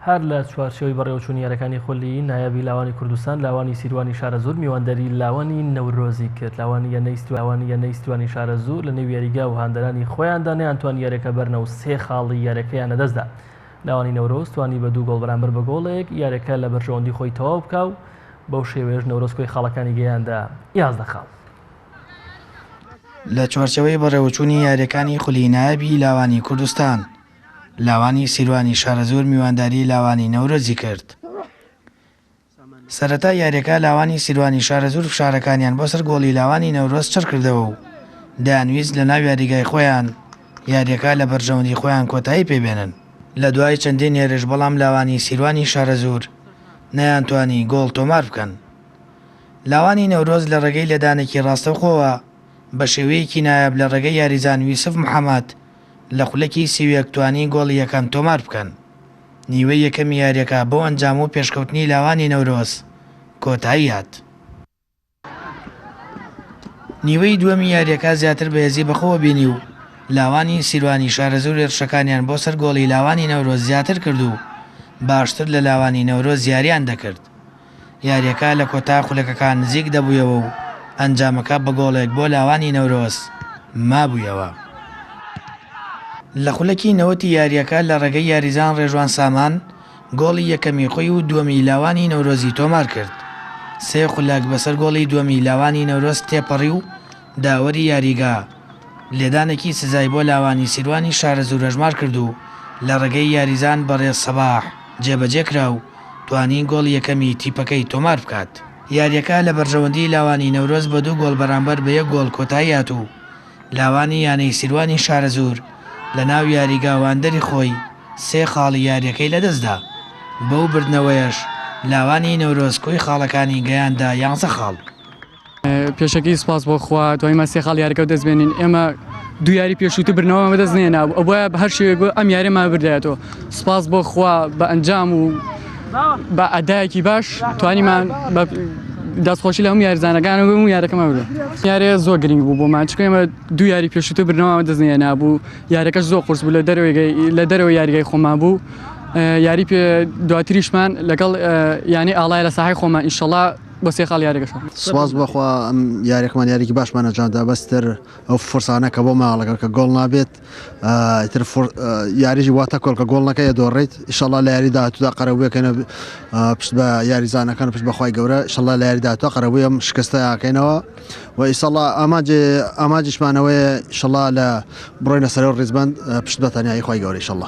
هەر لە چوارچێوەی بەڕێوەچوونی یاریەکانی خۆلی نایابی لاوانی کوردستان لاوانی سیروانی شارەزور میواندەری لاوانی نەورۆزی کرد. لاوانی یانەی شارەزور لە نێو یاریگا و هاندەرانی خۆیاندا نەیانتوان یاریەکە بەرنەوە 3 خاڵی یاریەکەیانە دەستدا. لاوانی نەورۆز توانی بە 2 گۆڵ بەرامبەر بە گۆڵێک یاریەکە لە بەرژەوەندی خۆی تەواو بکە و بەو شێوەیەش نەورۆز کۆی خاڵەکانی گەیاندا 11 خاڵ. لە چوارچێوەی بەڕێوەچوونی یاریەکانی خولی نایابی لاوانی کوردستان لاوانی سیروانی شارەزور میوانداری لاوانی نەورۆزی کرد. سەرەتا یاریەکە لاوانی سیروانی شارەزور فشارەکانیان بۆ سەر گۆڵی لاوانی نەورۆز چڕ کردەوە و دەیانویست لە ناو یاریگای خۆیان یاریەکە لە بەرژەوەندی خۆیان کۆتایی پێبێنن. لە دوای چەندین هێرش بەڵام لاوانی سیروانی شارەزور نەیانتوانی گۆڵ تۆمار بکەن. لاوانی نەورۆز لە ڕێگەی لەدانێکی ڕاستەوخۆوە بە شێوەیەکی نایاب لە ڕێگەی یاریزان یوسف محەممەد لە خولەکی سیوێک توانی گۆڵی یەکەم تۆمار بکەن. نیوەی یەکەمی یاریەکە بۆ ئەنجام و پێشکەوتنی لاوانی نەورۆز کۆتایی هات. نیوەی دووەمی یاریەکە زیاتر بەهێزی بەخۆوە بینی و لاوانی سیروانی شارەزور هێرشەکانیان بۆ سەر گۆڵی لاوانی نەورۆز زیاتر کرد و باشتر لە لاوانی نەورۆز یاریان دەکرد. یاریەکە لە کۆتا خولەکەکان نزیک دەبوویەوە و ئەنجامەکە بە گۆڵێک بۆ لاوانی نەورۆز مابوویەوە. لە خولەکی نەوەتی یاریەکە لە ڕێگەی یاریزان ڕێژوان سامان گۆڵی یەکەمی خۆی و دووەمی لاوانی نەورۆزی تۆمار کرد. 3 خولەک بەسەر گۆڵی دووەمی لاوانی نەورۆز تێپەڕی و داوەری یاریگا لێدانێکی سزای بۆ لاوانی سیروانی شارەزور هەژمار کرد و لە ڕێگەی یاریزان بەڕێز سەباح جێبەجێ کرا و توانی گۆڵ یەکەمی تیپەکەی تۆمار بکات. یاریەکە لە بەرژەوەندی لاوانی نەورۆز بە 2 گۆڵ بەرامبەر بە 1 گۆڵ کۆتایی هات و لاوانی یانەی سیروانی شارەزور لە ناو یاریگاواندەری خۆی 3 خاڵی یاریەکەی لەدەستدا. بەو بردنەوەیەش لاوانی نەورۆز کۆی خاڵەکانی گەیاندا 11 خاڵ. پێشەکەی سپاس بۆ خوا دوایمە 3 خاڵ یاریەکە دەستبێنین. ئێمە 2 یاری پێشووتر برنەوەمە دەست نێنا بۆیە بە هەر شێوێک ئەم یاریمان بردایەتەوە. سپاس بۆ خوا بە ئەنجام و بە ئەدایەکی باش توانیمان دەستخۆشی لە هەموو یاریزانەکان و یاریەکەمان بردە. یاریە زۆر گرنگ بوو بۆمان چکە ئێمە 2 یاری پێشووتر برنەوەمە دەست نێنا بوو. یاریەکەش زۆر قورس بوو لە دەرەوەی یاریگای خۆمان بوو. یاری دواتریشمان لەگەڵ یانی ئاڵای لە ساحەی خۆمان ئینشەڵا بە 3 خاڵ یاریەکەش. سپاس بەخوا ئەم یاریەکەمان یاریکی باشمان ئەنجامدا بەستر ئەو فرسانە کە بۆ ماڵەکە کە گۆڵ نابێت ئیتر یاریژی واتە کۆڵ کە گۆڵ نەکەی دۆڕێیت ئینشەڵا لە یاری داهاتوودا قەرەبوویەکەینە پشت بە یاریزانەکان پشت بەخوای گەورە ئینشەڵا لە یاری داهاتوودا قەرەبووی ئەم شکستە یاکەینەوە و ئینشەڵا ئاماجیشمانەوەیە ئینشەڵا لە بڕۆینە سەرەوە ڕیزبەند پشت بە تەنیایی خوای گەورە ئینشەڵا.